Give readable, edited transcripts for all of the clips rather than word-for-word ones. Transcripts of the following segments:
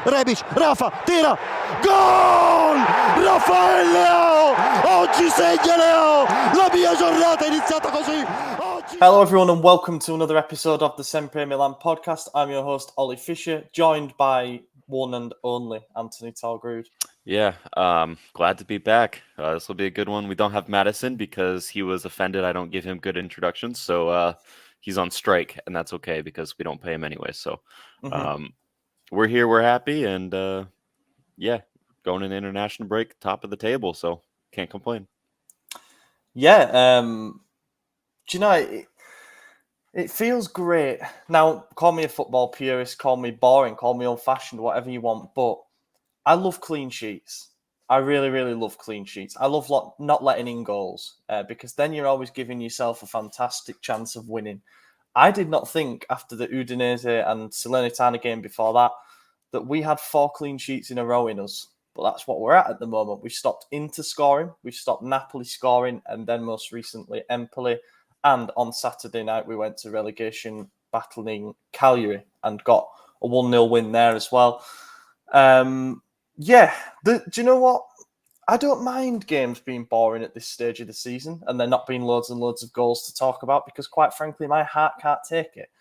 Rebic, Rafa, tira, gol! Rafael Leao! Oggi segna Leo! La mia giornata è iniziata così! Hello everyone and welcome to another episode of the SempreMilan podcast. I'm your host Ollie Fisher, joined by one and only Anthony Talgrood. Yeah, glad to be back. This will be a good one. We don't have Madison because he was offended I don't give him good introductions, so he's on strike, and that's okay because we don't pay him anyway. So we're here, we're happy, and going in international break, top of the table, so can't complain. Yeah, do you know, it feels great. Now, call me a football purist, call me boring, call me old-fashioned, whatever you want, but I love clean sheets. I really, really love clean sheets. I love not letting in goals because then you're always giving yourself a fantastic chance of winning. I did not think after the Udinese and Salernitana game before that we had 4 clean sheets in a row in us. But that's what we're at the moment. We've stopped Inter scoring, we've stopped Napoli scoring, and then most recently Empoli. And on Saturday night, we went to relegation battling Cagliari and got a 1-0 win there as well. Do you know what? I don't mind games being boring at this stage of the season and there not being loads and loads of goals to talk about because, quite frankly, my heart can't take it.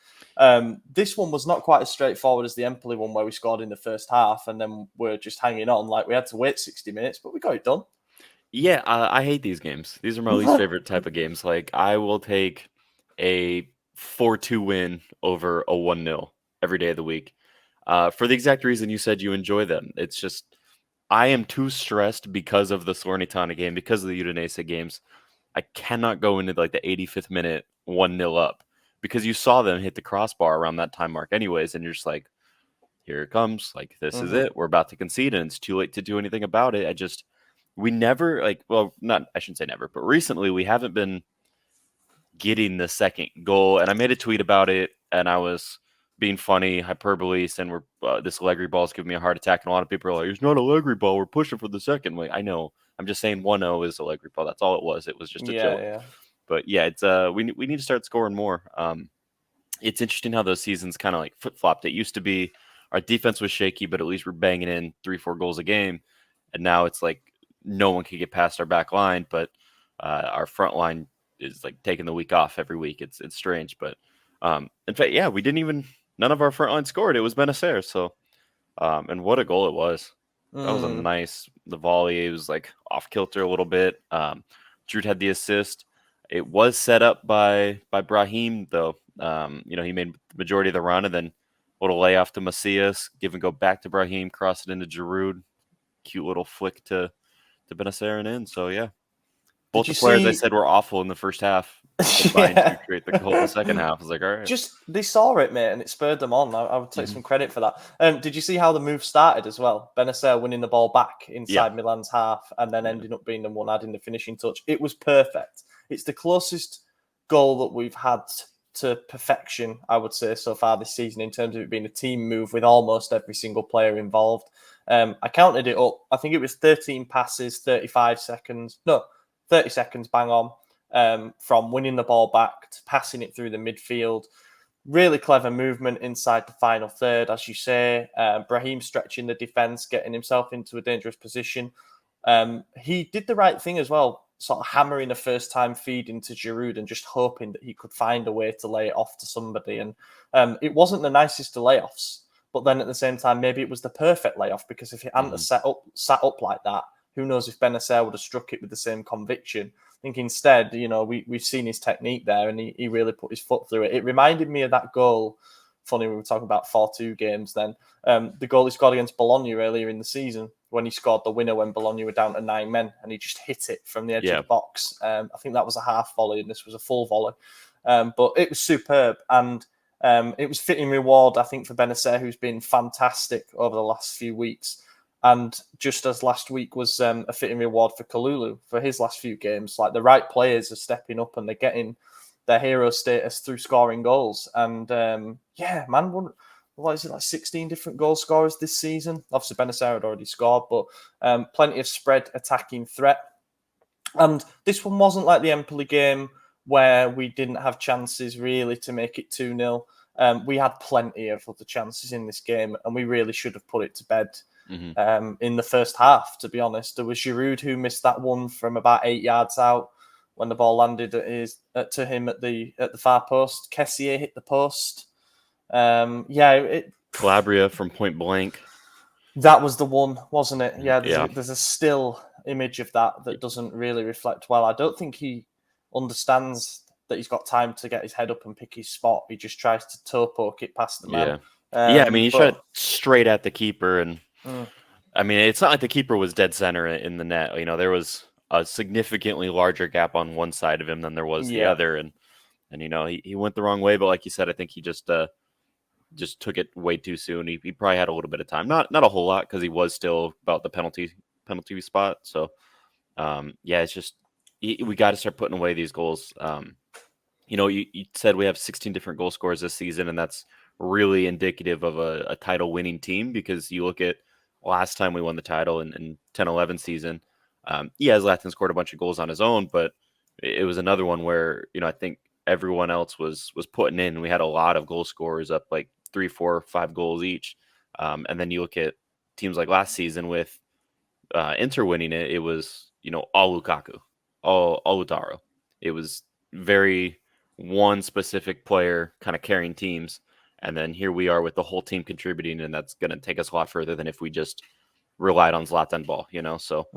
This one was not quite as straightforward as the Empoli one where we scored in the first half and then we're just hanging on. Like, we had to wait 60 minutes, but we got it done. Yeah, I hate these games. These are my least favorite type of games. Like, I will take a 4-2 win over a 1-0 every day of the week. For the exact reason you said you enjoy them. It's just, I am too stressed because of the Salernitana game, because of the Udinese games. I cannot go into like the 85th minute 1-0 up because you saw them hit the crossbar around that time mark anyways, and you're just like, here it comes. Like, this is it. We're about to concede, and it's too late to do anything about it. We never, I shouldn't say never, but recently we haven't been getting the second goal. And I made a tweet about it, and I was being funny, hyperbole, and this Allegri ball is giving me a heart attack. And a lot of people are like, it's not Allegri ball. We're pushing for the second. Like, I know. I'm just saying 1-0 is Allegri ball. That's all it was. It was just a joke. Yeah. But yeah, it's we need to start scoring more. It's interesting how those seasons kind of like flip-flopped. It used to be our defense was shaky, but at least we're banging in 3-4 goals a game. And now it's like no one can get past our back line, but our front line is like taking the week off every week. It's strange, but in fact, yeah, none of our front line scored. It was Bennacer. So, and what a goal it was. That was the volley. It was like off kilter a little bit. Giroud had the assist. It was set up by Brahim though. He made the majority of the run and then a little layoff to Macias, give and go back to Brahim, cross it into Giroud. Cute little flick to Bennacer and in. So yeah, both the players I said were awful in the first half. Combined to create the goal in the second half. I was like, all right. They saw it, mate, and it spurred them on. I would take some credit for that. Did you see how the move started as well? Bennacer winning the ball back inside Milan's half and then ending up being the one adding the finishing touch. It was perfect. It's the closest goal that we've had to perfection, I would say, so far this season in terms of it being a team move with almost every single player involved. I counted it up. I think it was 13 passes, 30 seconds bang on, from winning the ball back to passing it through the midfield. Really clever movement inside the final third, as you say. Brahim stretching the defence, getting himself into a dangerous position. He did the right thing as well, sort of hammering a first-time feed into Giroud and just hoping that he could find a way to lay it off to somebody. And it wasn't the nicest of layoffs. But then at the same time, maybe it was the perfect layoff because if it hadn't sat up like that, who knows if Bennacer would have struck it with the same conviction. I think instead, we've seen his technique there and he really put his foot through it. It reminded me of that goal. Funny, we were talking about 4-2 games then. The goal he scored against Bologna earlier in the season when he scored the winner when Bologna were down to 9 men and he just hit it from the edge of the box. I think that was a half volley and this was a full volley. But it was superb and it was fitting reward, I think, for Bennacer, who's been fantastic over the last few weeks. And just as last week was a fitting reward for Kalulu for his last few games, like the right players are stepping up and they're getting their hero status through scoring goals. And what is it, like 16 different goal scorers this season? Obviously, Bennacer had already scored, but plenty of spread attacking threat. And this one wasn't like the Empoli game where we didn't have chances really to make it 2-0. We had plenty of other chances in this game, and we really should have put it to bed in the first half, to be honest. There was Giroud who missed that one from about 8 yards out when the ball landed to him at the far post. Kessié hit the post. Calabria from point blank. That was the one, wasn't it? Yeah, Yeah. There's a still image of that doesn't really reflect well. I don't think he understands that he's got time to get his head up and pick his spot. He just tries to toe poke it past the man. I mean, he shot straight at the keeper, and I mean, it's not like the keeper was dead center in the net. You know, there was a significantly larger gap on one side of him than there was the other, and you know, he went the wrong way. But like you said, I think he just took it way too soon. He probably had a little bit of time, not a whole lot, because he was still about the penalty spot. So it's just we got to start putting away these goals. You know, you said we have 16 different goal scorers this season, and that's really indicative of a title winning team, because you look at last time we won the title in 10-11 season. Zlatan scored a bunch of goals on his own, but it was another one where, you know, I think everyone else was putting in. We had a lot of goal scorers up like 3, 4, 5 goals each. And then you look at teams like last season with Inter winning it, it was, you know, all Lukaku, all Lautaro. It was very one specific player kind of carrying teams. And then here we are with the whole team contributing, and that's going to take us a lot further than if we just relied on Zlatan ball, you know? So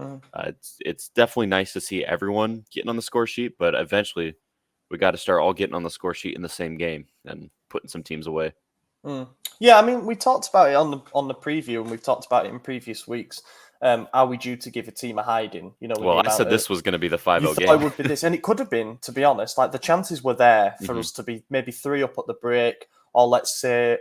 it's definitely nice to see everyone getting on the score sheet, but eventually we got to start all getting on the score sheet in the same game and putting some teams away. Yeah, I mean, we talked about it on the preview, and we've talked about it in previous weeks. Are we due to give a team a hiding? You know, well, I said this was going to be the 5-0 game. It would be this, and it could have been, to be honest. Like, the chances were there for us to be maybe 3 up at the break, or let's say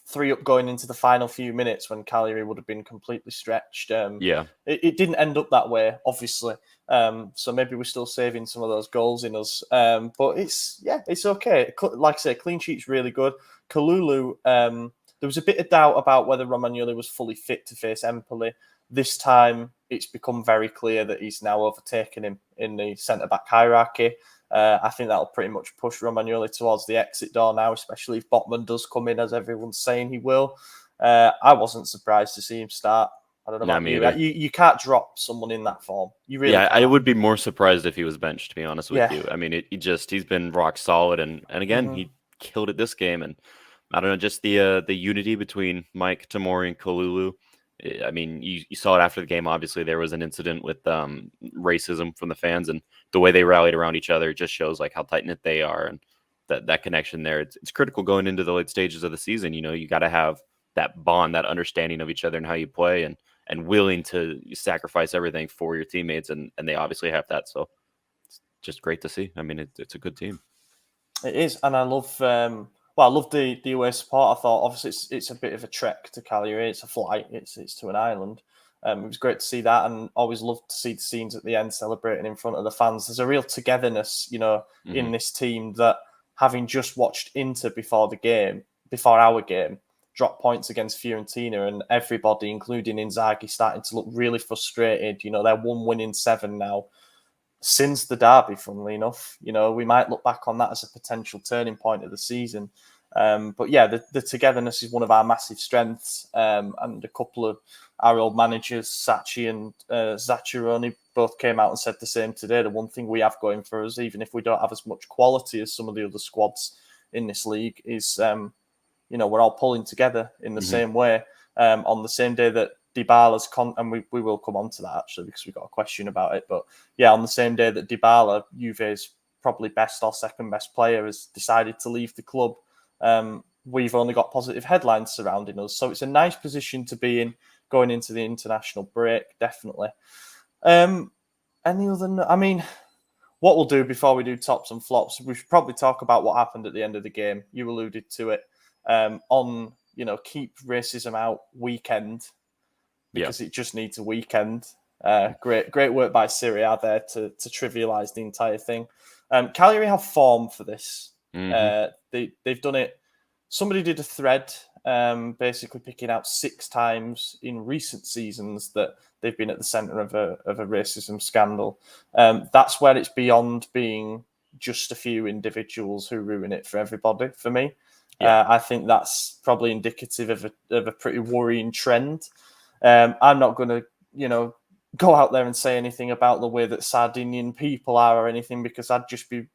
3 up going into the final few minutes when Cagliari would have been completely stretched. It didn't end up that way, obviously. So maybe we're still saving some of those goals in us. But it's okay. Like I say, clean sheet's really good. Kalulu, there was a bit of doubt about whether Romagnoli was fully fit to face Empoli. This time, it's become very clear that he's now overtaken him in the centre-back hierarchy. I think that'll pretty much push Romagnoli towards the exit door now, especially if Botman does come in, as everyone's saying he will. I wasn't surprised to see him start. I don't know about you. You can't drop someone in that form. You really can't. I would be more surprised if he was benched, to be honest with you. I mean, he's been rock solid, and again, he killed it this game. And I don't know, just the unity between Mike, Tomori, and Kalulu. I mean, you saw it after the game. Obviously, there was an incident with racism from the fans, and the way they rallied around each other just shows like how tight knit they are, and that connection there. It's critical going into the late stages of the season. You know, you got to have that bond, that understanding of each other and how you play, and willing to sacrifice everything for your teammates, and they obviously have that. So it's just great to see. I mean, it's a good team. It is, and I love. I love the away support. I thought, obviously, it's a bit of a trek to Cagliari. It's a flight. It's to an island. It was great to see that, and always loved to see the scenes at the end celebrating in front of the fans. There's a real togetherness, you know, in this team that, having just watched Inter before our game, drop points against Fiorentina, and everybody, including Inzaghi, starting to look really frustrated. You know, they're 1 win in 7 now since the derby, funnily enough. You know, we might look back on that as a potential turning point of the season. But yeah, the togetherness is one of our massive strengths. And a couple of our old managers, Sacchi and Zaccheroni, both came out and said the same today. The one thing we have going for us, even if we don't have as much quality as some of the other squads in this league, is, you know, we're all pulling together in the same way. On the same day that Dybala's and we will come on to that actually, because we got a question about it. But yeah, on the same day that Dybala, Juve's probably best or second best player, has decided to leave the club, we've only got positive headlines surrounding us. So it's a nice position to be in going into the international break, definitely. What we'll do before we do tops and flops, we should probably talk about what happened at the end of the game. You alluded to it. Keep racism out weekend, because it just needs a weekend. Great work by Syria there to trivialise the entire thing. Cagliari have form for this. They've done it. Somebody did a thread basically picking out 6 times in recent seasons that they've been at the centre of a racism scandal. That's where it's beyond being just a few individuals who ruin it for everybody, for me. I think that's probably indicative of a pretty worrying trend. I'm not going to, go out there and say anything about the way that Sardinian people are or anything, because I'd just be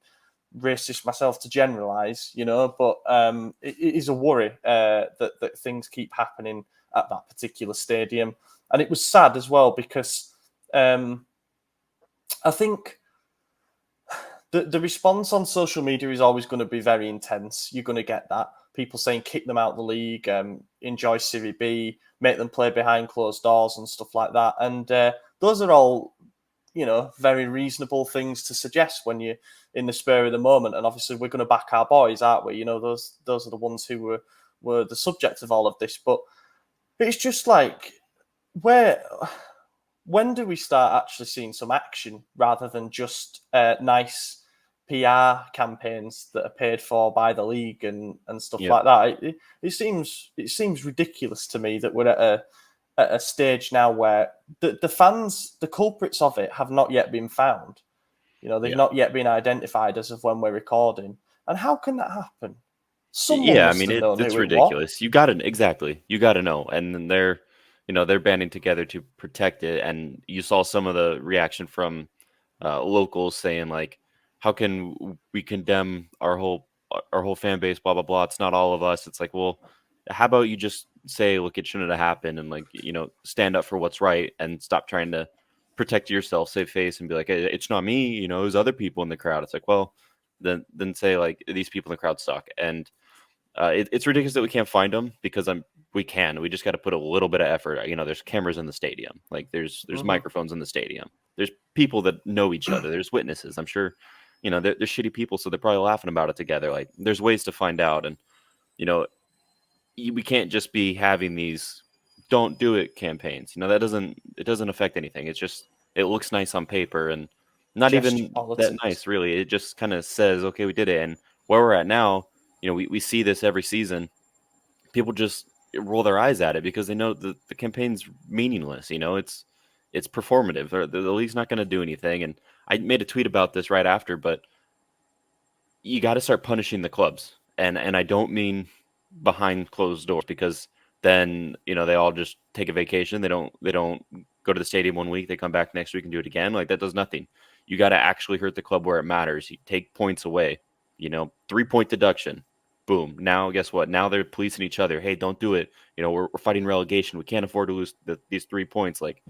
racist myself to generalize, but it is a worry that things keep happening at that particular stadium. And it was sad as well, because I think the response on social media is always going to be very intense. You're going to get that. People saying kick them out of the league, enjoy Serie B, make them play behind closed doors and stuff like that. And those are all, very reasonable things to suggest when you're in the spur of the moment. And obviously we're going to back our boys, aren't we? Those are the ones who were the subject of all of this. But it's just like, when do we start actually seeing some action rather than just nice PR campaigns that are paid for by the league and stuff like that? It seems ridiculous to me that we're at a stage now where the fans, the culprits of it, have not yet been found. They've not yet been identified as of when we're recording. And how can that happen? Someone must have known it's who ridiculous. You got to know, and then they're banding together to protect it. And you saw some of the reaction from locals saying like, how can we condemn our whole fan base, blah, blah, blah. It's not all of us. It's like, well, how about you just say, look, it shouldn't have happened, and stand up for what's right and stop trying to protect yourself, save face, and be like, it's not me, there's other people in the crowd. It's like, well, then say like, these people in the crowd suck. And it's ridiculous that we can't find them, because we just got to put a little bit of effort. There's cameras in the stadium, like there's microphones in the stadium, there's people that know each other, there's witnesses. I'm sure they're shitty people, so they're probably laughing about it together. Like, there's ways to find out. And we can't just be having these don't do it campaigns. That doesn't affect anything. It's just, it looks nice on paper, and not Gesture even politics. that nice, really. It just kind of says, okay, we did it. And where we're at now, we see this every season. People just roll their eyes at it because they know the campaign's meaningless. It's performative. The league's not going to do anything. And I made a tweet about this right after, but you got to start punishing the clubs. And I don't mean behind closed doors, because then they all just take a vacation. They don't go to the stadium 1 week, they come back next week and do it again. Like, that does nothing. You got to actually hurt the club where it matters. You take points away, 3-point deduction, boom. Now guess what? Now they're policing each other. Hey, don't do it. We're fighting relegation. We can't afford to lose these 3 points. Like,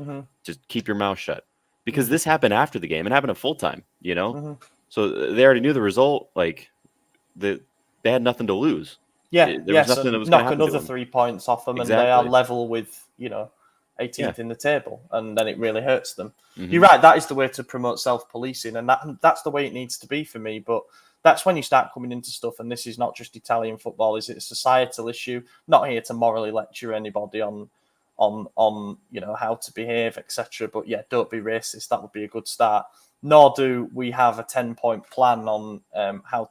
just keep your mouth shut, because this happened after the game. It happened at full time. So they already knew the result. Like, they had nothing to lose. Yeah, there was nothing that was knock another 3 points off them, Exactly. and they are level with 18th in the table, and then it really hurts them. Mm-hmm. You're right. That is the way to promote self-policing, and that's the way it needs to be for me. But that's when you start coming into stuff, and this is not just Italian football; it's a societal issue. Not here to morally lecture anybody on how to behave, etc. But yeah, don't be racist. That would be a good start. Nor do we have a 10-point plan on how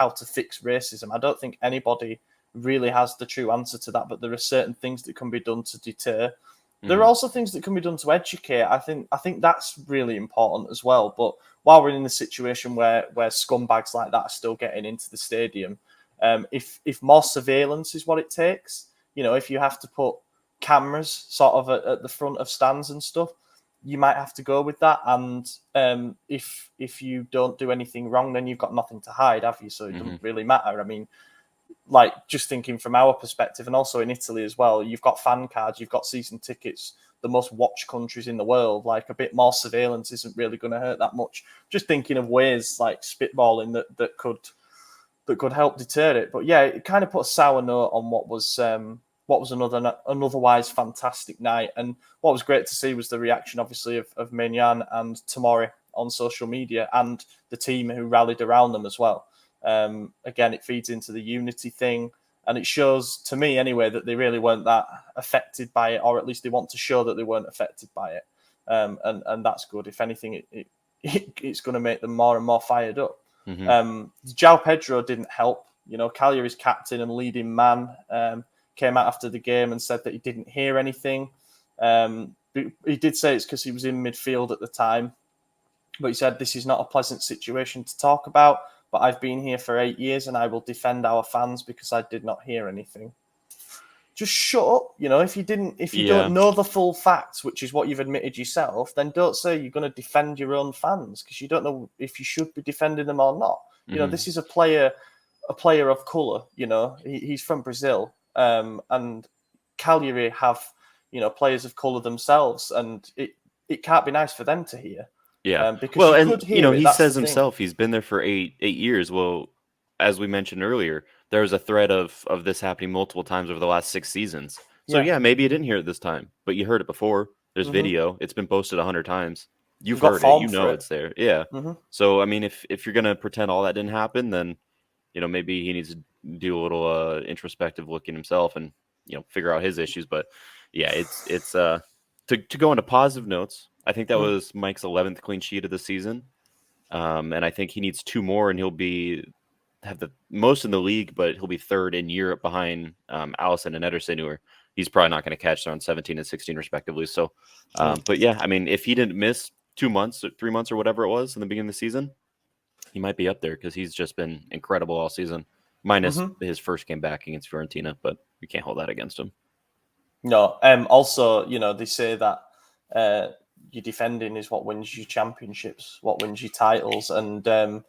to fix racism. I don't think anybody really has the true answer to that, but there are certain things that can be done to deter. There are also things that can be done to educate. I think that's really important as well. But while we're in a situation where scumbags like that are still getting into the stadium, if more surveillance is what it takes, if you have to put cameras sort of at the front of stands and stuff, you might have to go with that. And if you don't do anything wrong, then you've got nothing to hide, have you? So it doesn't really matter. I mean, like, just thinking from our perspective, and also in Italy as well, you've got fan cards, you've got season tickets, the most watched countries in the world. Like, a bit more surveillance isn't really going to hurt that much. Just thinking of ways like spitballing that could help deter it. But yeah, it kind of put a sour note on what was an otherwise fantastic night. And what was great to see was the reaction, obviously, of Maignan and Tomori on social media, and the team who rallied around them as well. Again, it feeds into the unity thing, and it shows, to me anyway, that they really weren't that affected by it, or at least they want to show that they weren't affected by it. And that's good. If anything, it's going to make them more and more fired up. João Pedro didn't help. Cagliari's captain and leading man came out after the game and said that he didn't hear anything. He did say it's because he was in midfield at the time, but he said this is not a pleasant situation to talk about. but I've been here for 8 years and I will defend our fans because I did not hear anything. Just shut up. If you don't know the full facts, which is what you've admitted yourself, then don't say you're going to defend your own fans because you don't know if you should be defending them or not. This is a player of colour. He's from Brazil, and Cagliari have players of colour themselves, and it can't be nice for them to hear. Yeah, because he says himself he's been there for eight years. Well, as we mentioned earlier, there was a threat of this happening multiple times over the last 6 seasons. So yeah, maybe you didn't hear it this time, but you heard it before. There's video; it's been posted 100 times. You've heard it. It's there. Yeah. So I mean, if you're gonna pretend all that didn't happen, then maybe he needs to do a little introspective look in himself and figure out his issues. But yeah, it's to go into positive notes. I think that was Mike's 11th clean sheet of the season, and I think he needs 2 more, and he'll have the most in the league, but he'll be 3rd in Europe behind Allison and Ederson, who he's probably not going to catch around 17 and 16 respectively. So, but yeah, I mean, if he didn't miss 2 months or 3 months or whatever it was in the beginning of the season, he might be up there because he's just been incredible all season, minus his first game back against Fiorentina, but we can't hold that against him. No. Also, they say that your defending is what wins you championships, what wins you titles, and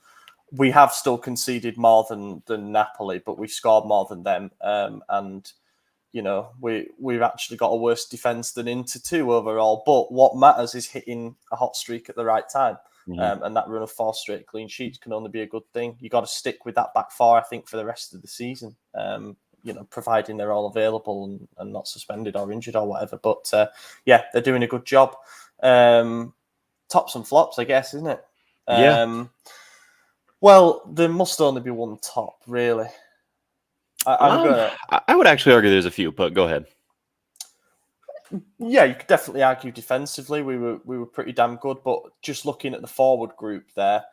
we have still conceded more than Napoli, but we've scored more than them, and we've actually got a worse defence than Inter too overall. But what matters is hitting a hot streak at the right time. And that run of 4 straight clean sheets can only be a good thing. You got to stick with that back 4, I think, for the rest of the season. Providing they're all available and not suspended or injured or whatever. But they're doing a good job. Tops and flops, I guess, isn't it? Yeah. Well, there must only be one top, really. I would actually argue there's a few, but go ahead. Yeah, you could definitely argue defensively we were pretty damn good, but just looking at the forward group there,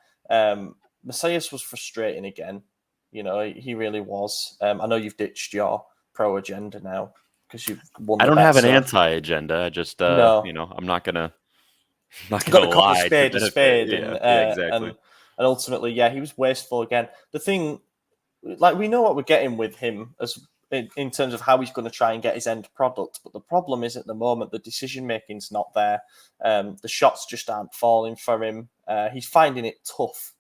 Messias was frustrating again. He really was. I know you've ditched your pro agenda now because you've won. I don't have an anti-agenda. I just, no. I'm not gonna lie. Call a spade a spade, exactly. And ultimately, he was wasteful again. The thing, we know what we're getting with him as in terms of how he's going to try and get his end product. But the problem is at the moment, the decision making's not there. The shots just aren't falling for him. He's finding it tough,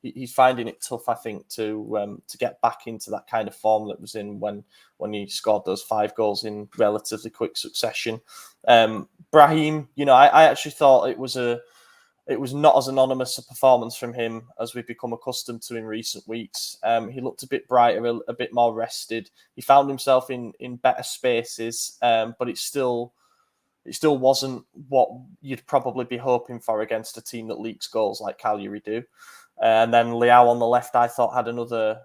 He's finding it tough, I think, to get back into that kind of form that was in when he scored those 5 goals in relatively quick succession. Brahim, I actually thought it was not as anonymous a performance from him as we've become accustomed to in recent weeks. He looked a bit brighter, a bit more rested. He found himself in better spaces, but it still wasn't what you'd probably be hoping for against a team that leaks goals like Cagliari do. And then Leao on the left, I thought, had another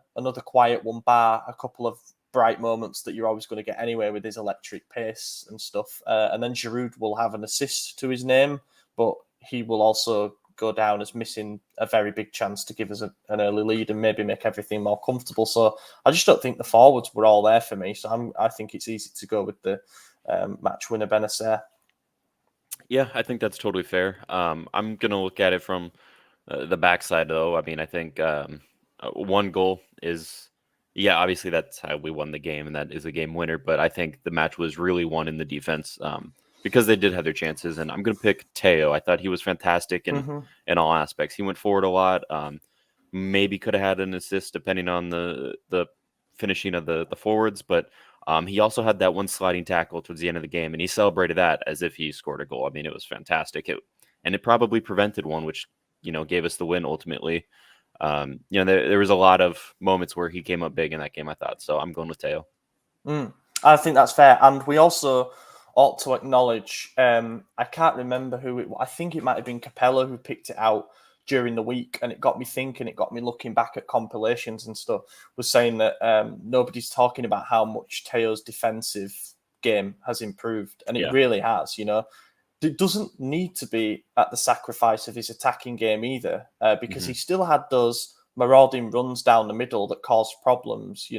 quiet one, bar a couple of bright moments that you're always going to get anyway with his electric pace and stuff. And then Giroud will have an assist to his name, but he will also go down as missing a very big chance to give us an early lead and maybe make everything more comfortable. So I just don't think the forwards were all there for me. So I think it's easy to go with the match winner Bennacer. Yeah, I think that's totally fair. I'm going to look at it from the backside, though. I mean, I think 1 goal is, obviously that's how we won the game, and that is a game winner. But I think the match was really won in the defense because they did have their chances. And I'm going to pick Teo. I thought he was fantastic in all aspects. He went forward a lot. Maybe could have had an assist depending on the finishing of the forwards, but he also had that one sliding tackle towards the end of the game, and he celebrated that as if he scored a goal. I mean, it was fantastic. It probably prevented one, which gave us the win ultimately. There was a lot of moments where he came up big in that game, I thought. So I'm going with Teo. I think that's fair. And we also ought to acknowledge, I can't remember I think it might have been Capello who picked it out during the week, and it got me thinking, it got me looking back at compilations and stuff, was saying that nobody's talking about how much Teo's defensive game has improved. And it really has, It doesn't need to be at the sacrifice of his attacking game either, because he still had those marauding runs down the middle that caused problems,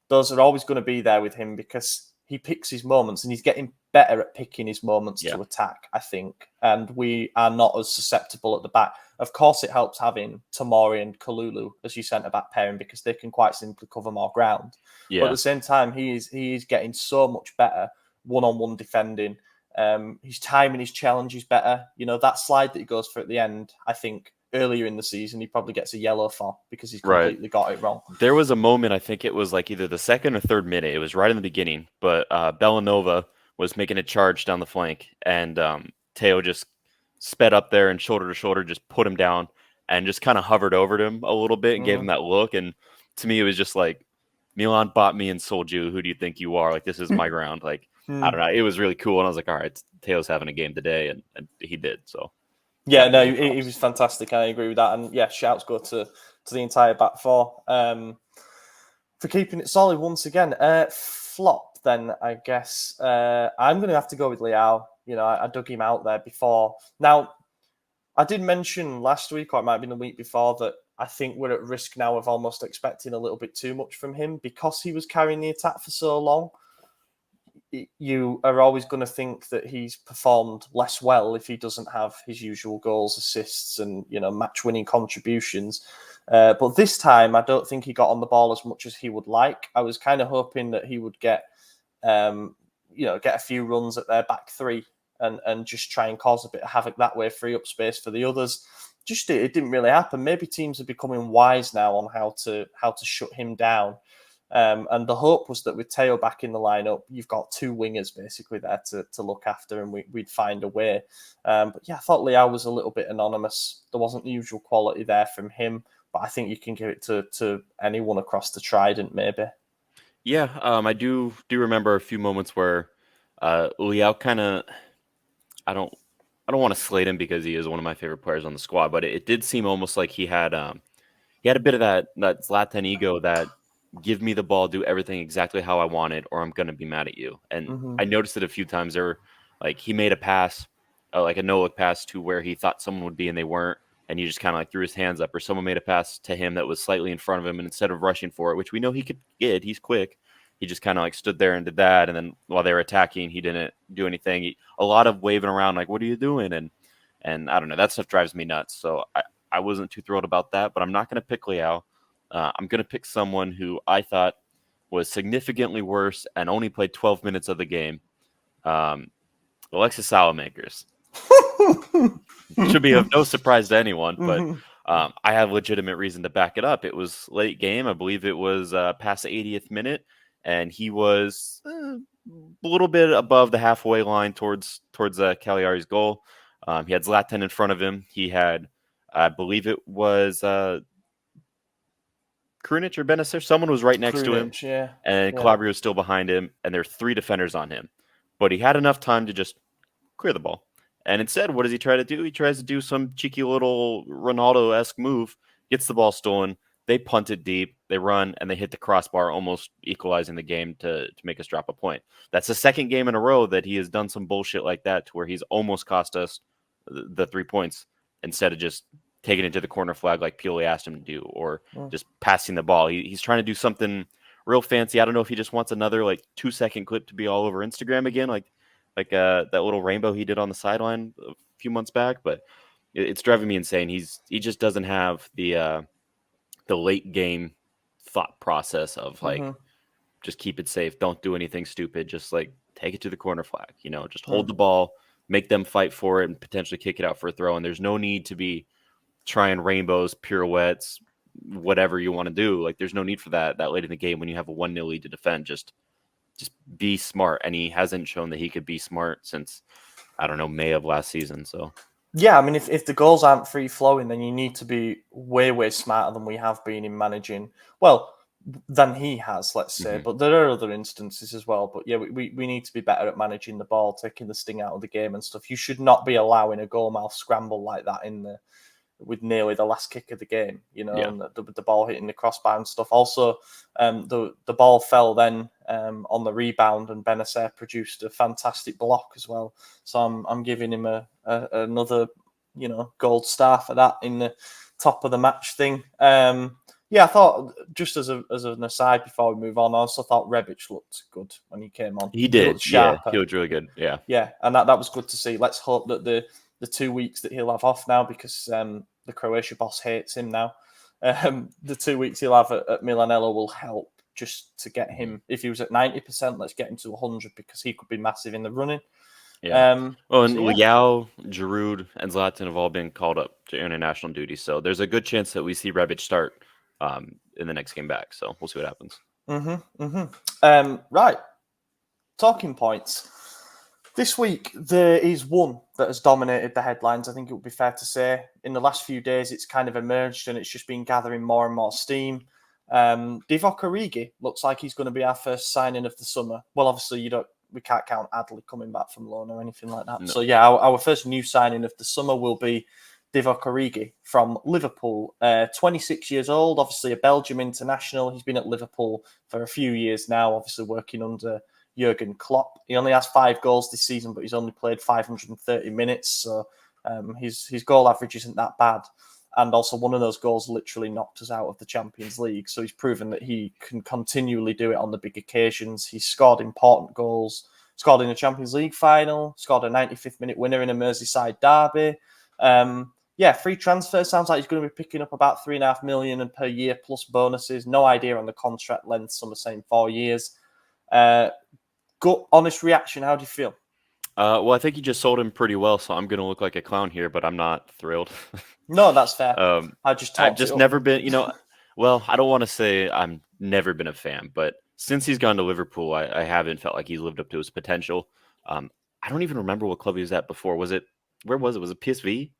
Those are always going to be there with him because he picks his moments and he's getting better at picking his moments Yeah. to attack, I think, and we are not as susceptible at the back. Of course, it helps having Tomori and Kalulu as your centre-back pairing because they can quite simply cover more ground. But at the same time, he is getting so much better one-on-one defending. His timing, his challenge is better. You know, that slide that he goes for at the end, I think earlier in the season, he probably gets a yellow for because he's completely got it wrong. There was a moment, I think it was like either the second or third minute. It was right in the beginning, but Bellanova was making a charge down the flank, and Teo just sped up there and shoulder to shoulder, just put him down and just kind of hovered over him a little bit and gave him that look. And to me, it was just like, Milan bought me and sold you. Who do you think you are? Like, this is my ground. Like, I don't know. It was really cool. And I was like, all right, Teo's having a game today. And he did. So, yeah, no, he was fantastic. I agree with that. And yeah, shouts go to the entire back four for keeping it solid once again. Flop, then, I guess. I'm going to have to go with Leao. You know, I dug him out there before. Now, I did mention last week, or it might have been the week before, that I think we're at risk now of almost expecting a little bit too much from him because he was carrying the attack for so long. You are always going to think that he's performed less well if he doesn't have his usual goals, assists, and match-winning contributions. But this time, I don't think he got on the ball as much as he would like. I was kind of hoping that he would get a few runs at their back three and just try and cause a bit of havoc that way, free up space for the others. Just it didn't really happen. Maybe teams are becoming wise now on how to shut him down. And the hope was that with Teo back in the lineup, you've got two wingers basically there to look after, and we'd find a way. But yeah, I thought Leao was a little bit anonymous. There wasn't the usual quality there from him, but I think you can give it to anyone across the trident, maybe. Yeah, I do remember a few moments where Leao kind of, I don't want to slate him because he is one of my favorite players on the squad, but it did seem almost like he had a bit of that Zlatan ego, that give me the ball, do everything exactly how I want it, or I'm going to be mad at you. And I noticed it a few times. There were, like, he made a pass, like a no-look pass to where he thought someone would be and they weren't, and he just kind of like threw his hands up, or someone made a pass to him that was slightly in front of him, and instead of rushing for it, which we know he could get, he's quick, he just kind of like stood there and did that. And then while they were attacking, he didn't do anything. A lot of waving around, like, what are you doing? And I don't know, that stuff drives me nuts. So I wasn't too thrilled about that, but I'm not going to pick Leao. I'm going to pick someone who I thought was significantly worse and only played 12 minutes of the game. Alexis Salamakers. Should be of no surprise to anyone, but I have legitimate reason to back it up. It was late game. I believe it was past the 80th minute, and he was a little bit above the halfway line towards Cagliari's goal. He had Zlatan in front of him. He had, I believe it was Krunic or Bennacer. Someone was right next to him, and Calabria was still behind him, and there were three defenders on him. But he had enough time to just clear the ball. And instead, what does he try to do? He tries to do some cheeky little Ronaldo-esque move, gets the ball stolen. They punt it deep, they run, and they hit the crossbar, almost equalizing the game to make us drop a point. That's the second game in a row that he has done some bullshit like that, to where he's almost cost us the 3 points instead of just taking it to the corner flag like Pioli asked him to do, or just passing the ball. He's trying to do something real fancy. I don't know if he just wants another 2-second clip to be all over Instagram again, like that little rainbow he did on the sideline a few months back. But it's driving me insane. He just doesn't have the late game thought process of just keep it safe, don't do anything stupid, just take it to the corner flag, just hold the ball, make them fight for it, and potentially kick it out for a throw. And there's no need to be trying rainbows, pirouettes, whatever you want to do. There's no need for that late in the game when you have a 1-0 lead to defend. Just be smart. And he hasn't shown that he could be smart since, I don't know, May of last season. So yeah, I mean, if the goals aren't free flowing, then you need to be way, way smarter than we have been in managing. Well, than he has, let's say. But there are other instances as well. But yeah, we need to be better at managing the ball, taking the sting out of the game and stuff. You should not be allowing a goal mouth scramble like that with nearly the last kick of the game, and the ball hitting the crossbar and stuff. Also, the ball fell then on the rebound, and Bennacer produced a fantastic block as well. So I'm giving him another gold star for that in the top of the match thing. Yeah, I thought, just as an aside before we move on, I also thought Rebic looked good when he came on. He did. Looked sharper. He looked really good. Yeah. Yeah, and that was good to see. Let's hope that the 2 weeks that he'll have off now, because the Croatia boss hates him now. The 2 weeks he'll have at Milanello will help just to get him. If he was at 90%, let's get him to 100, because he could be massive in the running. Yeah. Well, and so, yeah. Leao, Giroud, and Zlatan have all been called up to international duty, so there's a good chance that we see Rebic start in the next game back. So we'll see what happens. Right. Talking points. This week, there is one that has dominated the headlines. I think it would be fair to say. In the last few days, it's kind of emerged and it's just been gathering more and more steam. Divock Origi looks like he's going to be our first signing of the summer. Well, obviously, we can't count Adley coming back from loan or anything like that. No. So, yeah, our first new signing of the summer will be Divock Origi from Liverpool. 26 years old, obviously a Belgium international. He's been at Liverpool for a few years now, obviously working under Jurgen Klopp. He only has 5 goals this season, but he's only played 530 minutes. So his goal average isn't that bad. And also one of those goals literally knocked us out of the Champions League. So he's proven that he can continually do it on the big occasions. He's scored important goals, scored in a Champions League final, scored a 95th minute winner in a Merseyside derby. Free transfer. Sounds like he's going to be picking up about 3.5 million per year plus bonuses. No idea on the contract length. Some are saying 4 years. Gut, honest reaction. How do you feel? Well, I think you just sold him pretty well, so I'm going to look like a clown here, but I'm not thrilled. No, that's fair. I've just never been, well, I don't want to say I've never been a fan, but since he's gone to Liverpool, I haven't felt like he's lived up to his potential. I don't even remember what club he was at before. Where was it? Was it PSV?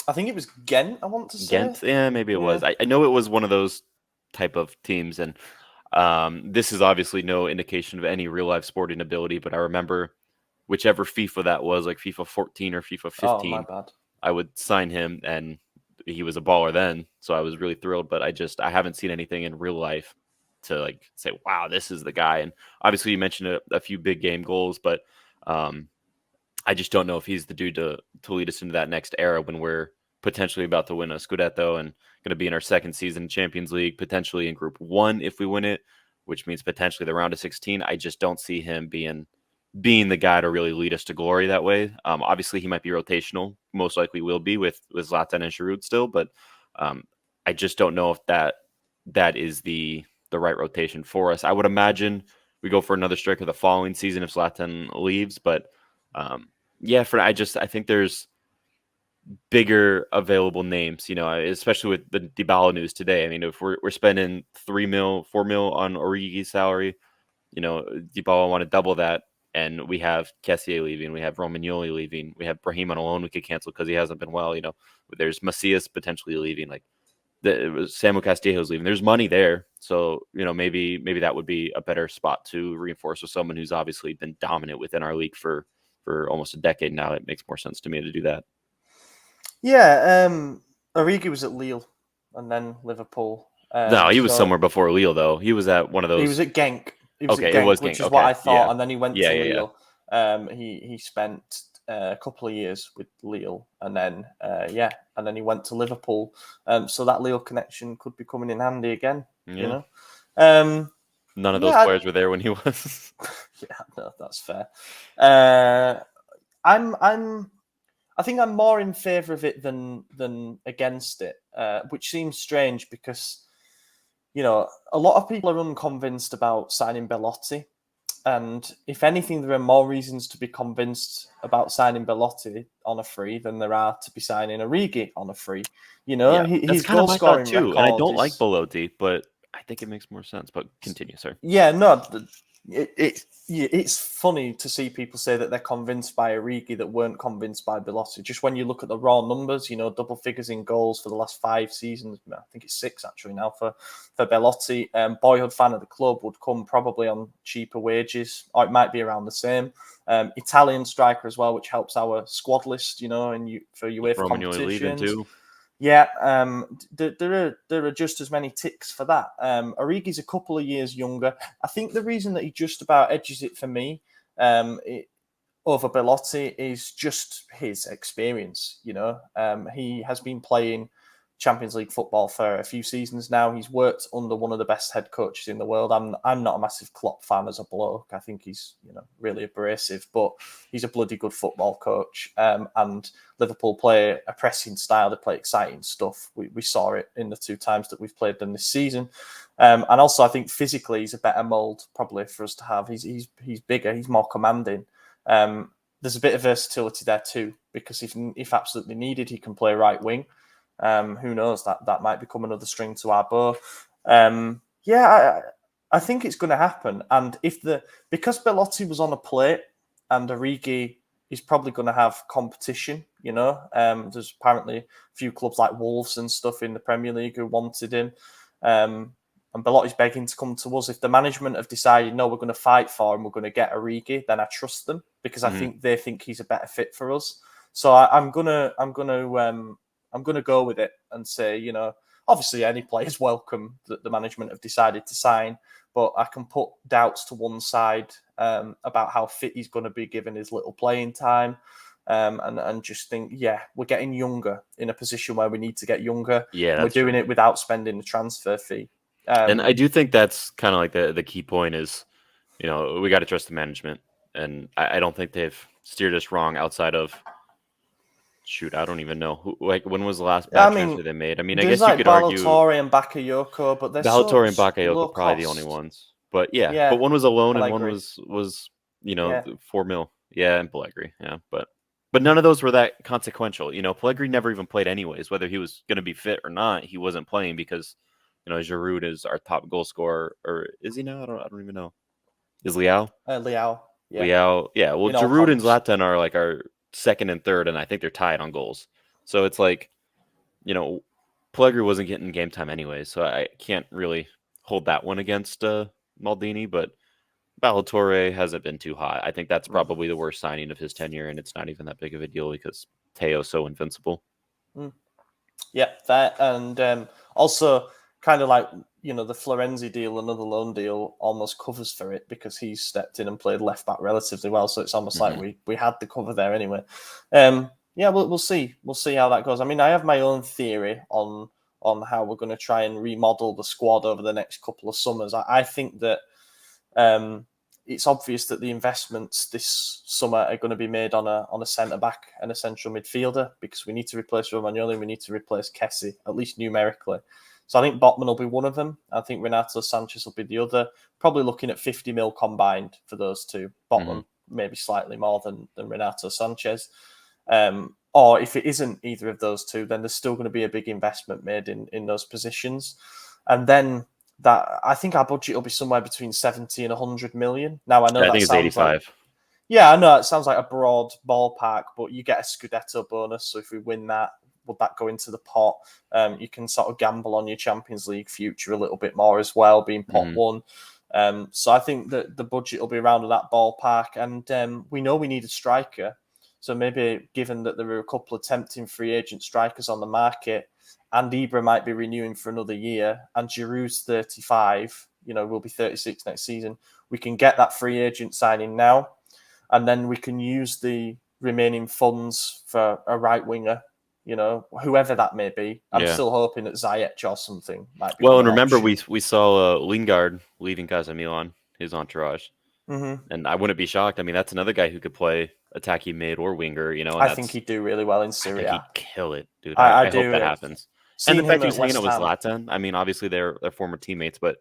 I think it was Ghent, I want to say. Ghent? Yeah, maybe it was. I know it was one of those type of teams, and this is obviously no indication of any real-life sporting ability, but I remember whichever FIFA that was, like FIFA 14 or FIFA 15, oh, my bad. I would sign him, and he was a baller then, so I was really thrilled, but I haven't seen anything in real life to like say, wow, this is the guy. And obviously you mentioned a few big game goals, but I just don't know if he's the dude to lead us into that next era when we're potentially about to win a Scudetto and going to be in our second season in Champions League, potentially in Group 1 if we win it, which means potentially the round of 16. I just don't see him being the guy to really lead us to glory that way. Obviously, he might be rotational, most likely will be with Zlatan and Giroud still, but I just don't know if that is the right rotation for us. I would imagine we go for another striker the following season if Zlatan leaves, but I think there's bigger available names, especially with the Dybala news today. I mean, if we're spending 4 mil on Origi's salary, Dybala want to double that. And we have Kessié leaving, we have Romagnoli leaving, we have Brahim on a loan we could cancel because he hasn't been well. There's Macias potentially leaving, like Samuel Castillo's leaving. There's money there, so maybe that would be a better spot to reinforce with someone who's obviously been dominant within our league for almost a decade now. It makes more sense to me to do that. Yeah, Origi was at Lille and then Liverpool. No, he was somewhere before Lille though. He was at one of those. He was at Genk. It was Genk, which is what I thought, and then he went to Lille. Yeah. He spent a couple of years with Lille, and then he went to Liverpool. So that Lille connection could be coming in handy again. Yeah. None of those players were there when he was. Yeah, no, that's fair. I think I'm more in favour of it than against it, which seems strange because. A lot of people are unconvinced about signing Belotti. And if anything, there are more reasons to be convinced about signing Belotti on a free than there are to be signing Origi on a free. His goal scoring too. And I don't like Belotti, but I think it makes more sense. But continue, sir. Yeah, no, it's funny to see people say that they're convinced by Origi that weren't convinced by Belotti. Just when you look at the raw numbers, double figures in goals for the last 5 seasons. I think it's 6 actually now for Belotti. Boyhood fan of the club, would come probably on cheaper wages, or it might be around the same. Italian striker as well, which helps our squad list, for UEFA competitions. Too. Yeah, there are just as many ticks for that. Origi's a couple of years younger. I think the reason that he just about edges it for me over Belotti is just his experience. He has been playing Champions League football for a few seasons now. He's worked under one of the best head coaches in the world. I'm not a massive Klopp fan as a bloke. I think he's really abrasive, but he's a bloody good football coach. And Liverpool play a pressing style. They play exciting stuff. We saw it in the 2 times that we've played them this season. And also, I think physically he's a better mould probably for us to have. He's bigger. He's more commanding. There's a bit of versatility there too, because if absolutely needed, he can play right wing. Who knows? That might become another string to our bow. I think it's going to happen. And because Belotti was on a plate and Origi is probably going to have competition, there's apparently a few clubs like Wolves and stuff in the Premier League who wanted him. And Belotti's begging to come to us. If the management have decided, no, we're going to fight for him, we're going to get Origi, then I trust them because I think they think he's a better fit for us. So I'm gonna go with it and say, obviously any player's welcome that the management have decided to sign, but I can put doubts to one side about how fit he's going to be given his little playing time. And just think, we're getting younger in a position where we need to get younger. Yeah, we're doing it without spending the transfer fee. And I do think that's kind of like the key point is, we got to trust the management. And I don't think they've steered us wrong outside of, I don't even know. When was the last bad transfer they made? I mean, I guess you could argue Ballatore and Bakayoko, but they're Ballatore and Bakayoko probably the only ones. But but one was a loan and one was 4 mil. Yeah, and Pellegrini. Yeah, but none of those were that consequential. Pellegrini never even played anyways. Whether he was going to be fit or not, he wasn't playing because Giroud is our top goal scorer, or is he now? I don't even know. Is Leao? Leao. Yeah. Leao. Yeah. Well, Giroud and Zlatan are like our second and third, and I think they're tied on goals. So it's like, Pellegrini wasn't getting game time anyway, so I can't really hold that one against Maldini, but Ballatore hasn't been too hot. I think that's probably the worst signing of his tenure, and it's not even that big of a deal because Teo's so invincible. Yeah, that, and also kind of like, the Florenzi deal, another loan deal, almost covers for it because he's stepped in and played left back relatively well. So it's almost like we had the cover there anyway. We'll see. We'll see how that goes. I mean, I have my own theory on how we're going to try and remodel the squad over the next couple of summers. I think that it's obvious that the investments this summer are going to be made on a centre back and a central midfielder because we need to replace Romagnoli, we need to replace Kessie, at least numerically. So I think Botman will be one of them. I think Renato Sanchez will be the other. Probably looking at 50 mil combined for those two. Botman maybe slightly more than Renato Sanchez. Or if it isn't either of those two, then there's still going to be a big investment made in those positions. And then I think our budget will be somewhere between 70 and 100 million. Now I know I think it's 85. I know it sounds like a broad ballpark, but you get a Scudetto bonus. So if we win that, would that go into the pot? You can sort of gamble on your Champions League future a little bit more as well, being pot one. So I think that the budget will be around that ballpark. And we know we need a striker. So maybe given that there are a couple of tempting free agent strikers on the market, and Ibra might be renewing for another year, and Giroud's 35, will be 36 next season, we can get that free agent signing now, and then we can use the remaining funds for a right winger, whoever that may be. I'm still hoping that Ziyech or something might be. Well, and remember, we saw Lingard leaving Casa Milan, his entourage. And I wouldn't be shocked. I mean, that's another guy who could play attacking mid or winger, And I think he'd do really well in Syria. I think he'd kill it, dude. I hope that happens. And the fact he's hanging out with Zlatan, I mean, obviously they're former teammates, but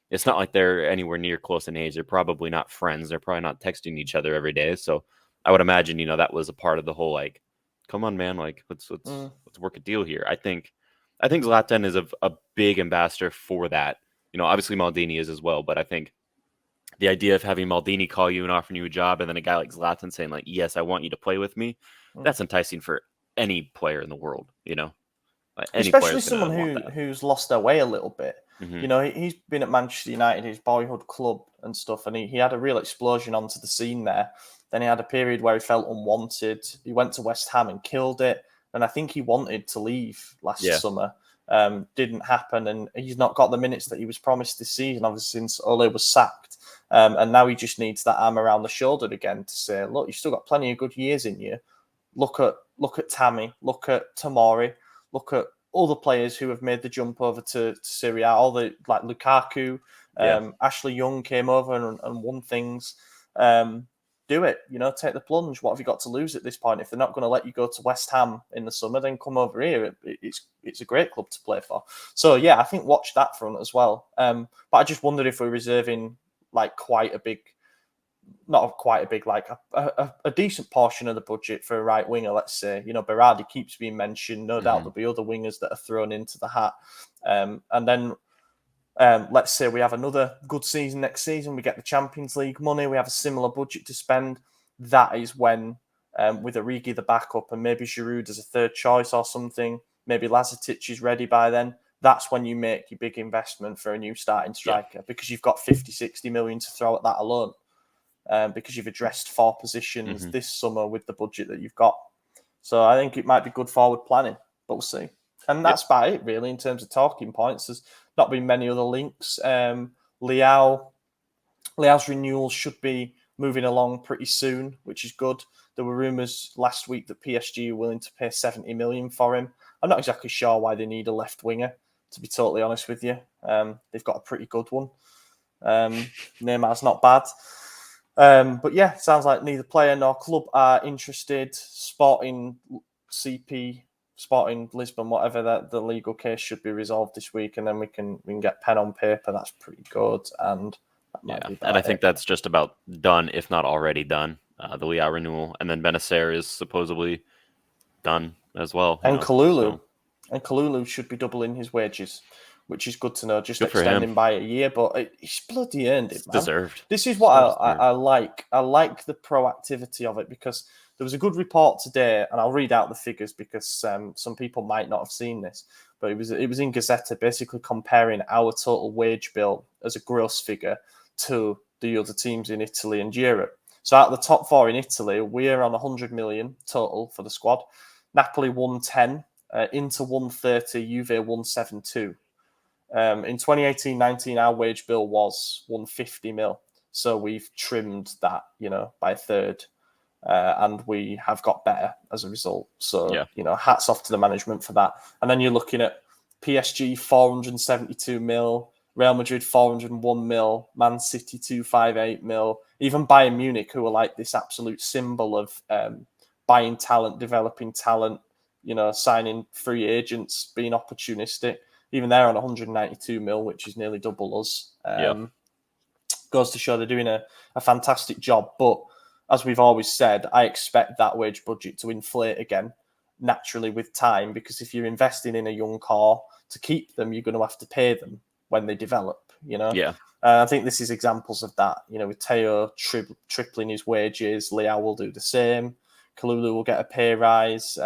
it's not like they're anywhere near close in age. They're probably not friends. They're probably not texting each other every day. So I would imagine, that was a part of the whole, like, come on, man, like let's work a deal here. I think Zlatan is a big ambassador for that. Obviously Maldini is as well, but I think the idea of having Maldini call you and offering you a job, and then a guy like Zlatan saying like, "Yes, I want you to play with me," that's enticing for any player in the world. Especially someone who's lost their way a little bit. He's been at Manchester United, his boyhood club and stuff, and he had a real explosion onto the scene there. Then he had a period where he felt unwanted. He went to West Ham and killed it. And I think he wanted to leave last summer. Didn't happen. And he's not got the minutes that he was promised this season, obviously, since Ole was sacked. And now he just needs that arm around the shoulder again to say, look, you've still got plenty of good years in you. Look at Tammy. Look at Tomori. Look at other players who have made the jump over to Serie A, all the like Lukaku, Ashley Young came over and won things. Do it, take the plunge. What have you got to lose at this point? If they're not going to let you go to West Ham in the summer, then come over here. It's a great club to play for. So yeah, I think watch that front as well. But I just wondered if we're reserving like not quite a big, like a decent portion of the budget for a right winger, let's say. Berardi keeps being mentioned. No doubt there'll be other wingers that are thrown into the hat. And then let's say we have another good season next season. We get the Champions League money. We have a similar budget to spend. That is when, with Origi the backup and maybe Giroud as a third choice or something, maybe Lazetic is ready by then. That's when you make your big investment for a new starting striker because you've got 50, 60 million to throw at that alone. Because you've addressed 4 positions this summer with the budget that you've got. So I think it might be good forward planning, but we'll see. And that's about it, really, in terms of talking points. There's not been many other links. Leao's renewal should be moving along pretty soon, which is good. There were rumours last week that PSG are willing to pay 70 million for him. I'm not exactly sure why they need a left winger, to be totally honest with you. They've got a pretty good one. Neymar's not bad. But yeah, sounds like neither player nor club are interested. Sporting CP, Sporting Lisbon, whatever, the legal case should be resolved this week, and then we can get pen on paper. That's pretty good, and that might be and I think that's just about done, if not already done. The Leao renewal, and then Bennacer is supposedly done as well. And Kalulu should be doubling his wages, which is good to know. Just extending by a year, but he's bloody earned it, man. Deserved. This is what I like. I like the proactivity of it because there was a good report today, and I'll read out the figures because some people might not have seen this, but it was in Gazzetta, basically comparing our total wage bill as a gross figure to the other teams in Italy and Europe. So out of the top 4 in Italy, we're on 100 million total for the squad. Napoli 110, Inter 130, Juve 172. In 2018-19, our wage bill was 150 mil. So we've trimmed that, by a third. And we have got better as a result. So, hats off to the management for that. And then you're looking at PSG 472 mil, Real Madrid 401 mil, Man City 258 mil, even Bayern Munich, who are like this absolute symbol of buying talent, developing talent, signing free agents, being opportunistic. Even they're on 192 mil, which is nearly double us. Goes to show they're doing a fantastic job. But as we've always said, I expect that wage budget to inflate again naturally with time, because if you're investing in a young core to keep them, you're going to have to pay them when they develop, I think this is examples of that, with Teo tripling his wages, Leao will do the same, Kalulu will get a pay rise.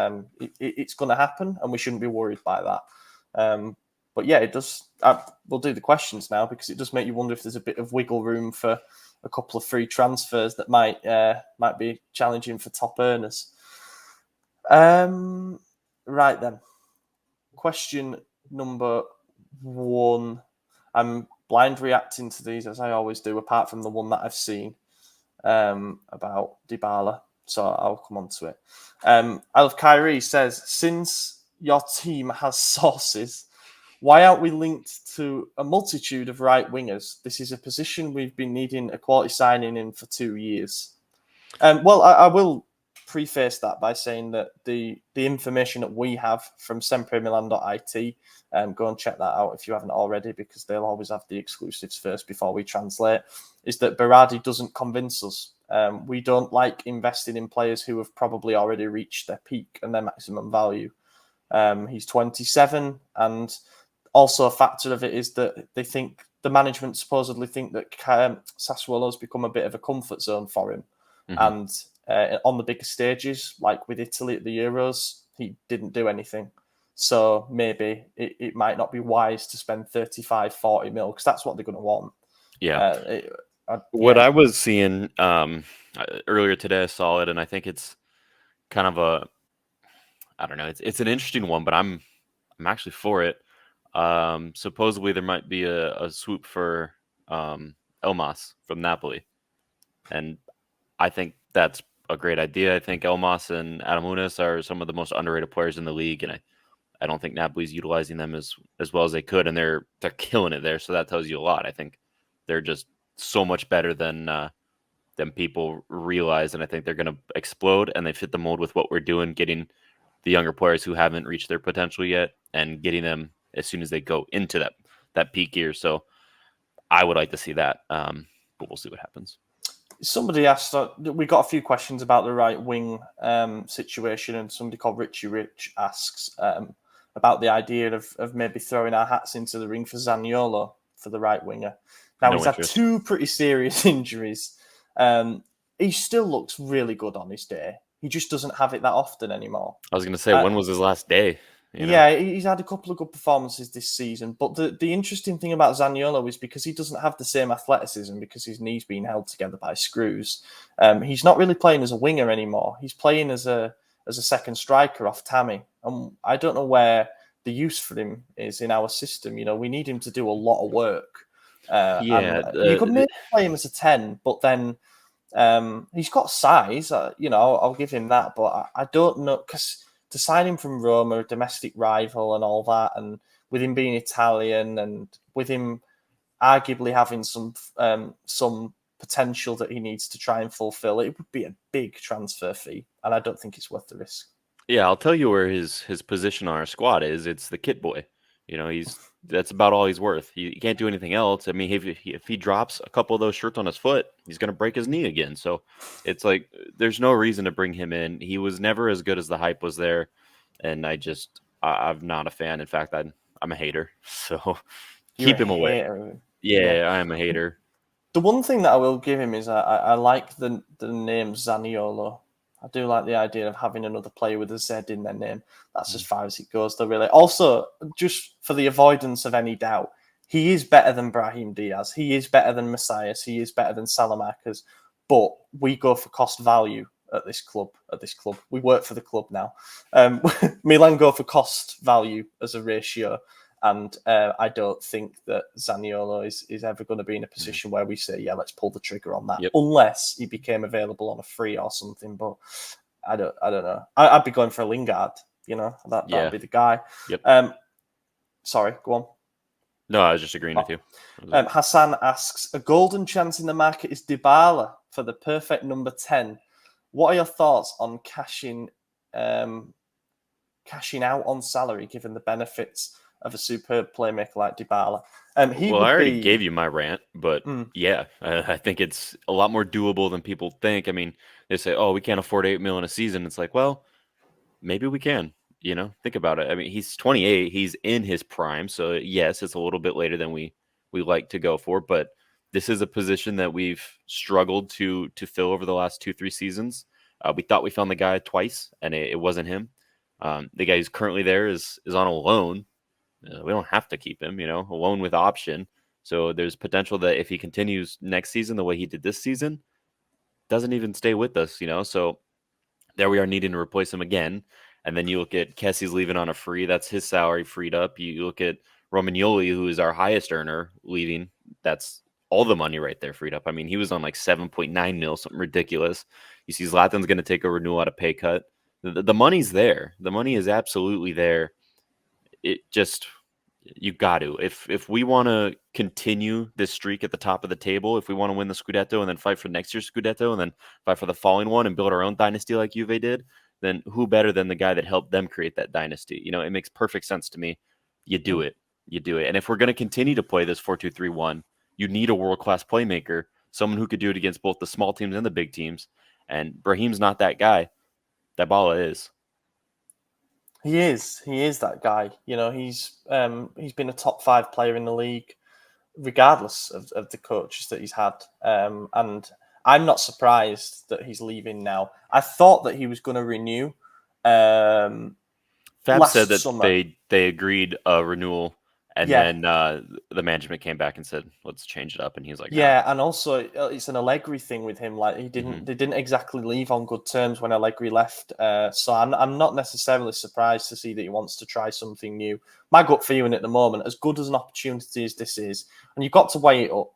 It's going to happen, and we shouldn't be worried by that. But yeah, it does. We'll do the questions now, because it does make you wonder if there's a bit of wiggle room for a couple of free transfers that might be challenging for top earners. Right then. Question number 1. I'm blind reacting to these, as I always do, apart from the one that I've seen about Dybala. So I'll come on to it. Alf Kyrie says, since your team has sources, why aren't we linked to a multitude of right wingers? This is a position we've been needing a quality signing in for 2 years. Well, I will preface that by saying that the information that we have from SempreMilan.it, go and check that out if you haven't already, because they'll always have the exclusives first before we translate, is that Berardi doesn't convince us. We don't like investing in players who have probably already reached their peak and their maximum value. He's 27, and also a factor of it is that the management supposedly think that Sassuolo's become a bit of a comfort zone for him. And on the bigger stages, like with Italy at the Euros, he didn't do anything. So maybe it might not be wise to spend 35, 40 mil, because that's what they're going to want. Yeah. What I was seeing earlier today, I saw it, and I think it's kind of I don't know, it's an interesting one, but I'm actually for it. Supposedly there might be a swoop for Elmas from Napoli, and I think that's a great idea. I think Elmas and Adamunas are some of the most underrated players in the league, and I don't think Napoli's utilizing them as well as they could, and they're killing it there. So that tells you a lot. I think they're just so much better than people realize, and I think they're going to explode. And they fit the mold with what we're doing, getting the younger players who haven't reached their potential yet, and getting them as soon as they go into that peak year. So I would like to see that, but we'll see what happens. Somebody asked, we got a few questions about the right wing situation, and somebody called Richie Rich asks about the idea of maybe throwing our hats into the ring for Zaniolo for the right winger. Now, he's had 2 pretty serious injuries. He still looks really good on his day. He just doesn't have it that often anymore. I was going to say, when was his last day? Yeah, he's had a couple of good performances this season. But the interesting thing about Zaniolo is because he doesn't have the same athleticism, because his knee's being held together by screws, he's not really playing as a winger anymore. He's playing as a second striker off Tammy. And I don't know where the use for him is in our system. We need him to do a lot of work. You could maybe play him as a 10, but then he's got size. I'll give him that. But I don't know, because to sign him from Roma, a domestic rival and all that, and with him being Italian and with him arguably having some potential that he needs to try and fulfill, it would be a big transfer fee, and I don't think it's worth the risk. Yeah, I'll tell you where his position on our squad is. It's the kit boy. That's about all he's worth. He can't do anything else. I mean, if he drops a couple of those shirts on his foot, he's going to break his knee again. So it's like there's no reason to bring him in. He was never as good as the hype was there, and I'm not a fan. In fact, I'm a hater. So keep him away. Yeah, I am a hater. The one thing that I will give him is I like the name Zaniolo. I do like the idea of having another player with a Z in their name. That's as far as it goes, though, really. Also, just for the avoidance of any doubt, he is better than Brahim Diaz. He is better than Messias. He is better than Salamakers. But we go for cost value at this club. We work for the club now. Milan go for cost value as a ratio. And I don't think that Zaniolo is ever going to be in a position where we say, yeah, let's pull the trigger on that, unless he became available on a free or something. But I don't know. I'd be going for a Lingard. That'd be the guy. Yep. Sorry, go on. No, I was just agreeing with you. Hassan asks, a golden chance in the market is Dybala for the perfect number 10. What are your thoughts on cashing out on salary, given the benefits of a superb playmaker like Dybala? I already gave you my rant, but yeah, I think it's a lot more doable than people think. I mean, they say, oh, we can't afford $8 million a season. It's like, well, maybe we can. Think about it. I mean, he's 28. He's in his prime. So yes, it's a little bit later than we like to go for, but this is a position that we've struggled to fill over the last 2-3 seasons. We thought we found the guy twice, and it wasn't him. The guy who's currently there is on a loan. We don't have to keep him, a loan with option. So there's potential that if he continues next season the way he did this season, doesn't even stay with us, So there we are needing to replace him again. And then you look at Kessie's leaving on a free. That's his salary freed up. You look at Romagnoli, who is our highest earner, leaving. That's all the money right there freed up. I mean, he was on like 7.9 mil, something ridiculous. You see Zlatan's going to take a renewal at a pay cut. The money's there. The money is absolutely there. It just, you got to. If we want to continue this streak at the top of the table, if we want to win the Scudetto and then fight for next year's Scudetto and then fight for the following one and build our own dynasty like Juve did, then who better than the guy that helped them create that dynasty? It makes perfect sense to me. You do it. And if we're going to continue to play this 4-2-3-1, you need a world-class playmaker, someone who could do it against both the small teams and the big teams. And Brahim's not that guy. Dybala is. He is that guy. He's been a top 5 player in the league, regardless of the coaches that he's had. And I'm not surprised that he's leaving now. I thought that he was going to renew. Fab said that summer. they agreed a renewal, and then the management came back and said, let's change it up. And he's like, yeah. And also it's an Allegri thing with him. Like they didn't exactly leave on good terms when Allegri left. So I'm not necessarily surprised to see that he wants to try something new. My gut feeling at the moment, as good as an opportunity as this is, and you've got to weigh it up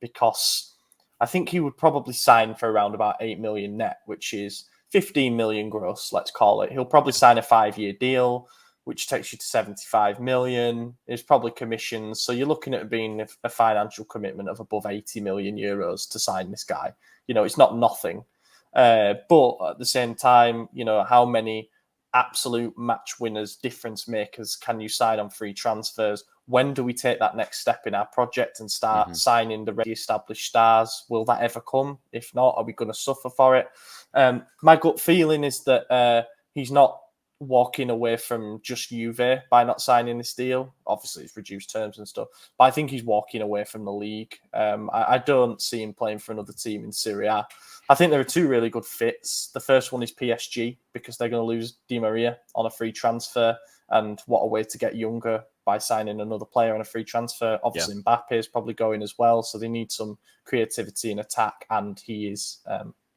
because I think he would probably sign for around about 8 million net, which is 15 million gross, let's call it. He'll probably sign a 5-year deal. which takes you to 75 million. It's probably commissions. So you're looking at it being a financial commitment of above 80 million euros to sign this guy. It's not nothing. But at the same time, how many absolute match winners, difference makers can you sign on free transfers? When do we take that next step in our project and start signing the ready established stars? Will that ever come? If not, are we going to suffer for it? My gut feeling is that he's not walking away from just Juve by not signing this deal. Obviously, it's reduced terms and stuff, but I think he's walking away from the league. I don't see him playing for another team in Serie A. I think there are two really good fits. The first one is PSG, because they're going to lose Di Maria on a free transfer, and what a way to get younger by signing another player on a free transfer. Obviously, Mbappe is probably going as well, so they need some creativity in attack, and he is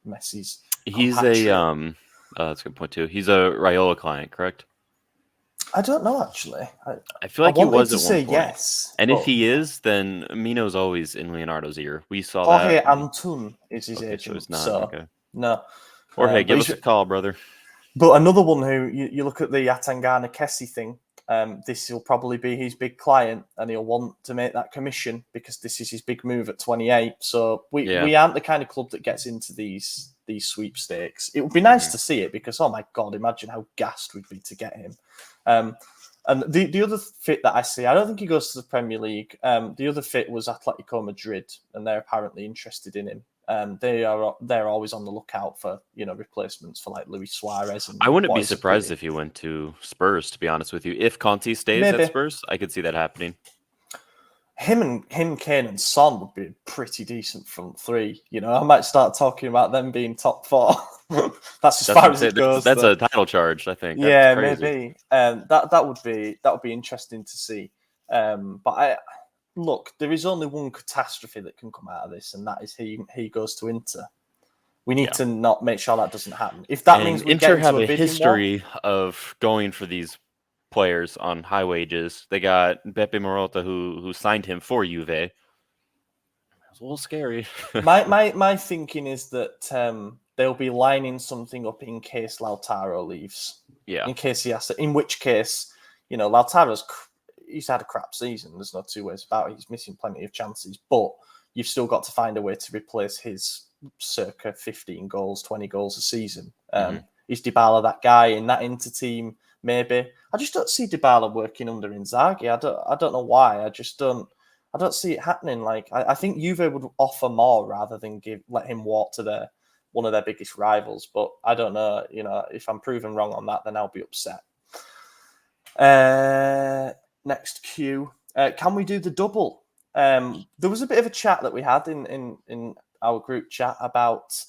Messi's compatriot. That's a good point too. He's a Raiola client, correct? I don't know, actually. I feel like he was at one point. Yes. And if he is, then Mino's always in Leonardo's ear. We saw Jorge that. Antun is his agent. So it's not. Okay. No. Jorge, give us a call, brother. But another one who, you look at the Atangana Kessie thing, this will probably be his big client, and he'll want to make that commission because this is his big move at 28. So we aren't the kind of club that gets into these sweepstakes. It would be nice to see it because, oh my God, imagine how gassed we'd be to get him. And the other fit that I see, I don't think he goes to the Premier League. The other fit was Atletico Madrid, and they're apparently interested in him. They're always on the lookout for replacements for like Luis Suarez. I wouldn't be surprised if he went to Spurs. To be honest with you, if Conte stays at Spurs, I could see that happening. Him, Kane, and Son would be a pretty decent front three. I might start talking about them being top four. That's as far as it goes. That's a title charge, I think. That's crazy. Maybe. That would be interesting to see. But look, there is only one catastrophe that can come out of this, and that is he goes to Inter. We need to not make sure that doesn't happen. If that means we Inter get have into a history of going for these players on high wages. They got Beppe Marotta, who signed him for Juve. It was a little scary. my thinking is that they'll be lining something up in case Lautaro leaves. Yeah. In case he has to. In which case, Lautaro's he's had a crap season. There's no two ways about it. He's missing plenty of chances, but you've still got to find a way to replace his circa 15 goals, 20 goals a season. Is Dybala that guy in that Inter team? Maybe. I just don't see Dybala working under Inzaghi. I don't know why. I don't see it happening. Like I think Juve would offer more rather than let him walk to one of their biggest rivals. But I don't know. If I'm proven wrong on that, then I'll be upset. Next Q. Can we do the double? There was a bit of a chat that we had in our group chat about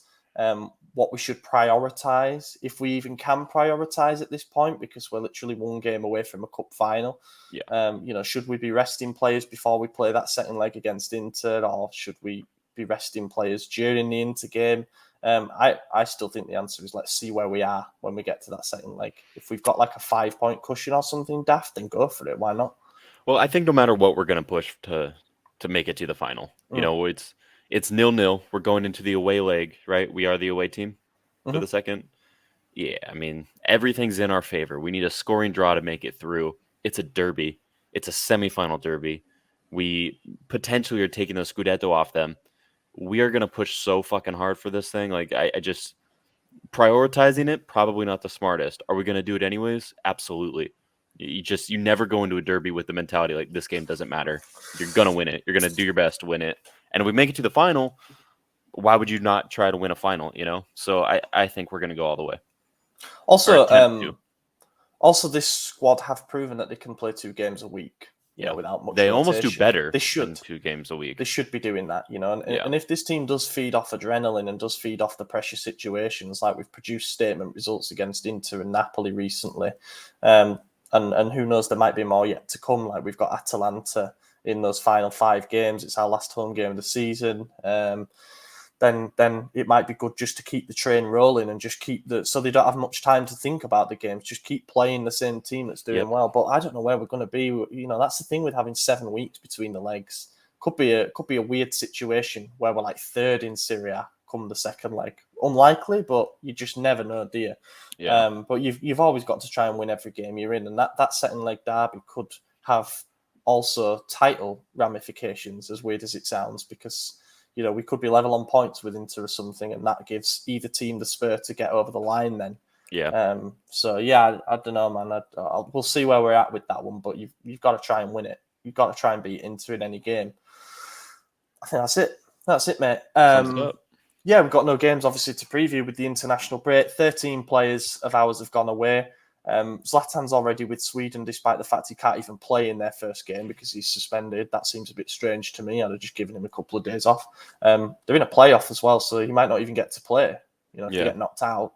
what we should prioritise, if we even can prioritise at this point, because we're literally one game away from a cup final. Yeah. Should we be resting players before we play that second leg against Inter, or should we be resting players during the Inter game? I still think the answer is let's see where we are when we get to that second leg. If we've got like a 5-point cushion or something daft, then go for it. Why not? Well, I think no matter what, we're going to push to make it to the final. It's 0-0. We're going into the away leg, right? We are the away team for the second. Yeah, I mean, everything's in our favor. We need a scoring draw to make it through. It's a derby. It's a semifinal derby. We potentially are taking the Scudetto off them. We are going to push so fucking hard for this thing. Like, I just... Prioritizing it, probably not the smartest. Are we going to do it anyways? Absolutely. You never go into a derby with the mentality like this game doesn't matter. You're going to win it. You're going to do your best to win it. And if we make it to the final, why would you not try to win a final, So I think we're going to go all the way. Also, this squad have proven that they can play 2 games a week, without much They rotation. almost do better They should. than 2 games a week. They should be doing that, And if this team does feed off adrenaline and does feed off the pressure situations, like we've produced statement results against Inter and Napoli recently, and who knows, there might be more yet to come. Like we've got Atalanta in those final 5 games. It's our last home game of the season. Then it might be good just to keep the train rolling and just keep so they don't have much time to think about the games. Just keep playing the same team that's doing well. But I don't know where we're going to be. That's the thing with having 7 weeks between the legs. Could be a weird situation where we're like 3rd in Serie A come the second leg. unlikely, but you just never know, do you? Yeah. But you've always got to try and win every game you're in, and that second leg derby could have also title ramifications, as weird as it sounds, because we could be level on points with Inter or something, and that gives either team the spur to get over the line then. Yeah. So yeah, I don't know, man. We'll see where we're at with that one, but you've got to try and win it. You've got to try and beat Inter in any game. I think that's it. That's it, mate. Sums it up. Yeah, we've got no games, obviously, to preview with the international break. 13 players of ours have gone away. Zlatan's already with Sweden, despite the fact he can't even play in their first game because he's suspended. That seems a bit strange to me. I'd have just given him a couple of days off. They're in a playoff as well, so he might not even get to play, if you get knocked out.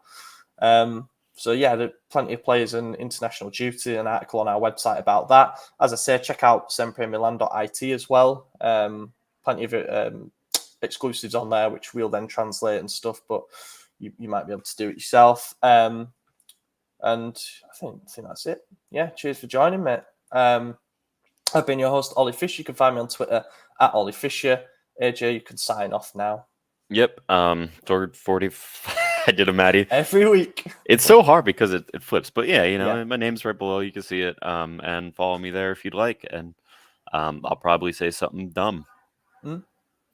So yeah, there are plenty of players in international duty, an article on our website about that. As I say, check out SempreMilan.it as well. Plenty of exclusives on there, which we'll then translate and stuff, but you might be able to do it yourself. And I think that's it. Yeah, cheers for joining, mate. I've been your host, Ollie Fisher. You can find me on Twitter at Ollie Fisher. AJ, you can sign off now. Yep. Toward 40. I did a Maddie every week. It's so hard because it flips, but yeah, my name's right below. You can see it. And follow me there if you'd like. And I'll probably say something dumb.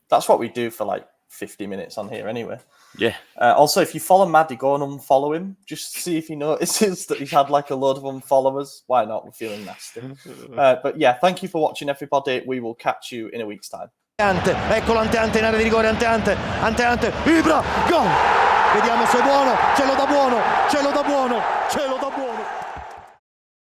That's what we do for like 50 minutes on here anyway. Yeah. Also, if you follow Maddie, go and unfollow him. Just see if he notices that he's had like a load of unfollowers. Why not? We're feeling nasty. But yeah, thank you for watching, everybody. We will catch you in a week's time. Eccolo Ante in area di rigore, Ante, Ibra, gol! Vediamo se è buono, ce lo dà buono, ce lo dà buono, ce lo dà buono.